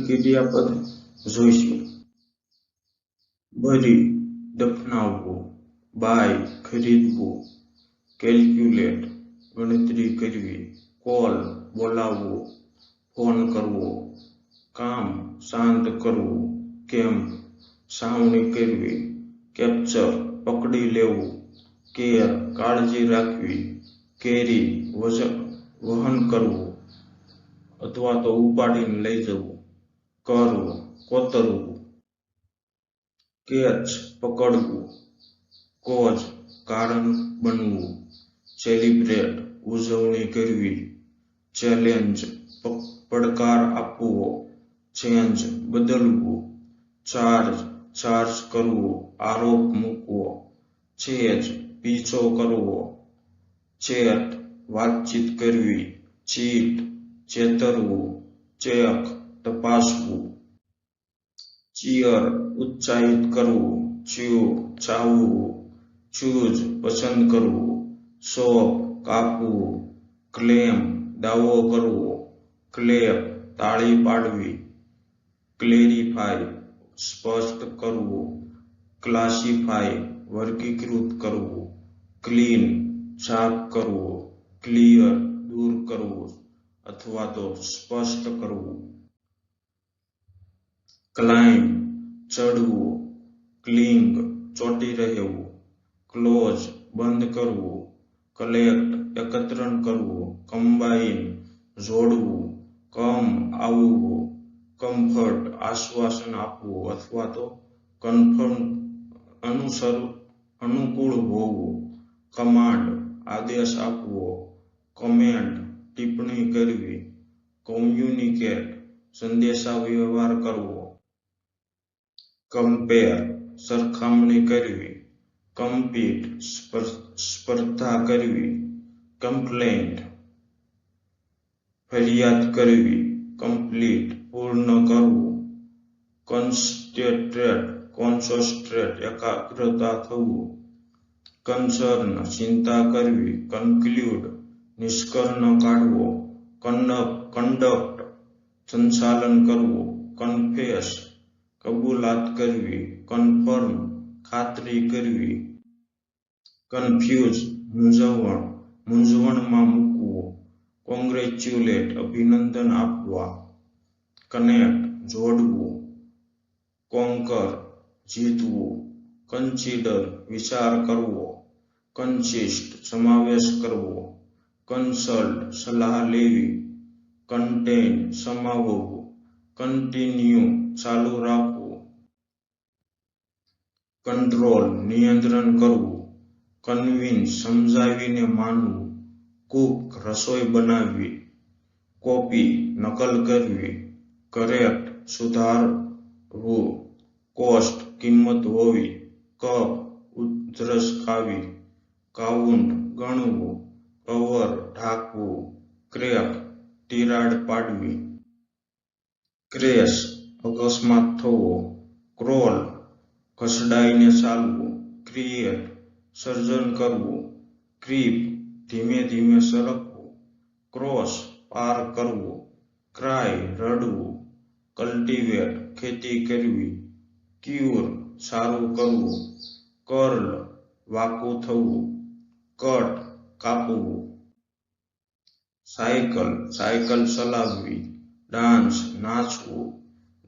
ક્રિયાપદ જોઈશું. બરી દફનાવવું, બાય ખરીદવું, કેલ્ક્યુલેટ ગણતરી કરવી, કોલ બોલાવવું, ફોન કરવો, કામ શાંત કરવું, કેમ્પ છાવણી કરવી, કેપ્ચર પકડી લેવું, કેર કાળજી રાખવી, કેરી વહન કરવું અથવા તો ઉપાડીને લઈ જવું, કરવું કોતરવું, કેચ પકડવું, કોઝ કારણ બનવું, સેલિબ્રેટ ઉજવણી કરવી, ચેલેન્જ પડકાર આપવો, ચેન્જ બદલવું, ચાર્જ કરવું આરોપ મૂકવો, ચેજ પીછો કરવો, ચેટ વાતચીત કરવી, ચીટ ચેતરવું, ચેક તપાસવું, ચીયર ઉત્સાહિત કરવું, ચ્યુ ચાવવું, ચૂઝ પસંદ કરવું, શોપ કાપવું, ક્લેમ દાવો કરવો, ક્લેપ તાળી પાડવી, ક્લેરિફાય સ્પષ્ટ કરવું, ક્લાસિફાય વર્ગીકૃત કરવું, ક્લીન સાફ કરવું, ક્લિયર દૂર કરવું અથવા તો સ્પષ્ટ કરવું, ક્લાઇમ્બ ચડવું, ક્લિંગ ચોંટી રહેવું, ક્લોઝ બંધ કરવું, કલેક્ટ એકત્રણ કરવું, કમ્બાઇન જોડવું, કમ આવવું, કમ્ફર્ટ આશ્વાસન આપવું અથવા તો અનુકૂળ હોવું, કમાન્ડ આદેશ આપવો, કમેન્ટ ટિપ્પણી કરવી, કોમ્યુનિકેટ સંદેશાવ્યવહાર કરવો, કમ્પેર સરખામણી કરવી, કમ્પીટ સ્પર્ધા કરવી, કમ્પ્લેન્ટ ફરિયાદ કરવી, કમ્પ્લીટ પૂર્ણ કરવું, કોન્સન્ટ્રેટ એકાગ્રતા થવું, કન્સર્ન ચિંતા કરવી, કન્ક્લુડ નિષ્કર્ષ કાઢવો, કંડક્ટ સંચાલન કરવું, કન્ફેસ કબૂલાત કરવી, કન્ફર્મ ખાતરી કરવી, કન્ફ્યુઝ મૂંઝવણમાં મૂકવું, કોંગ્રેચ્યુલેટ અભિનંદન આપવા, કનેક્ટ જોડવું, કોન્કર જીતવું, કન્સિડર વિચાર કરવો, કન્સિસ્ટ સમાવેશ કરવો, કન્સલ્ટ સલાહ લેવી, કન્ટેન સમાવવું, કન્ટિન્યુ ચાલુ રાખવું, કંટ્રોલ નિયંત્રણ કરવું, કન્વિન્સ સમજાવીને માનવું, કુક રસોઈ બનાવવી, કોપી નકલ કરવી, કરેક્ટ સુધારવું, કોસ્ટ કિંમત હોવી, કફ ઉધરસ ખાવી, કાઉન્ટ ગણવું, કવર ઢાંકવું, ક્રેક તિરાડ પાડવી, ક્રેશ અકસ્માત થવો, ક્રોલ ઘસડાઈને ચાલવું, ક્રિએટ સર્જન કરવું, ક્રીપ ધીમે ધીમે સરકવું, ક્રોસ પાર કરવું, ક્રાય રડવું, કલ્ટિવેટ ખેતી કરવી, ક્યુર સારું કરવું, કર્લ વાંકું થવું, કટ કાપવું, સાયકલ ચલાવવી, ડાન્સ નાચવું,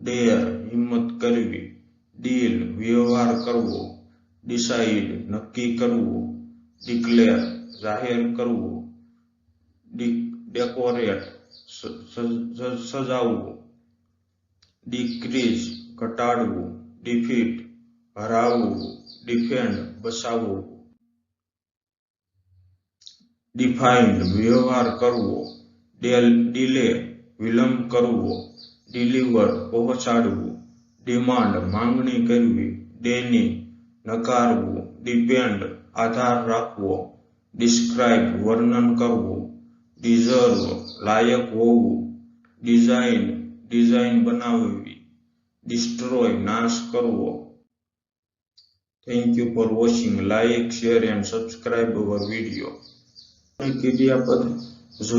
ડેર હિંમત કરવી, ડીલ વ્યવહાર કરવો, ડિસાઇડ નક્કી કરવું, ડિક્લેર જાહેર કરવું, ડેકોરેટ સજાવવું, ડિક્રીઝ ઘટાડવું, ડિફીટ હરાવવું, ડિફેન્ડ બચાવવું, ડિફાઇન્ડ વ્યવહાર કરવો, ડિલે વિલંબ કરવો, ડિલિવર પહોંચાડવું, ડિમાન્ડ માંગણી કરવી, ડેની નકારવું, ડિપેન્ડ આધાર રાખવો, ડિસ્ક્રાઇબ વર્ણન કરવું, ડિઝર્વ લાયક હોવું, ડિઝાઇન બનાવવી, ડિસ્ટ્રોય નાશ કરવો. Thank you for watching. Like, share and subscribe our video. ક્રિયાપદ જોઈશું.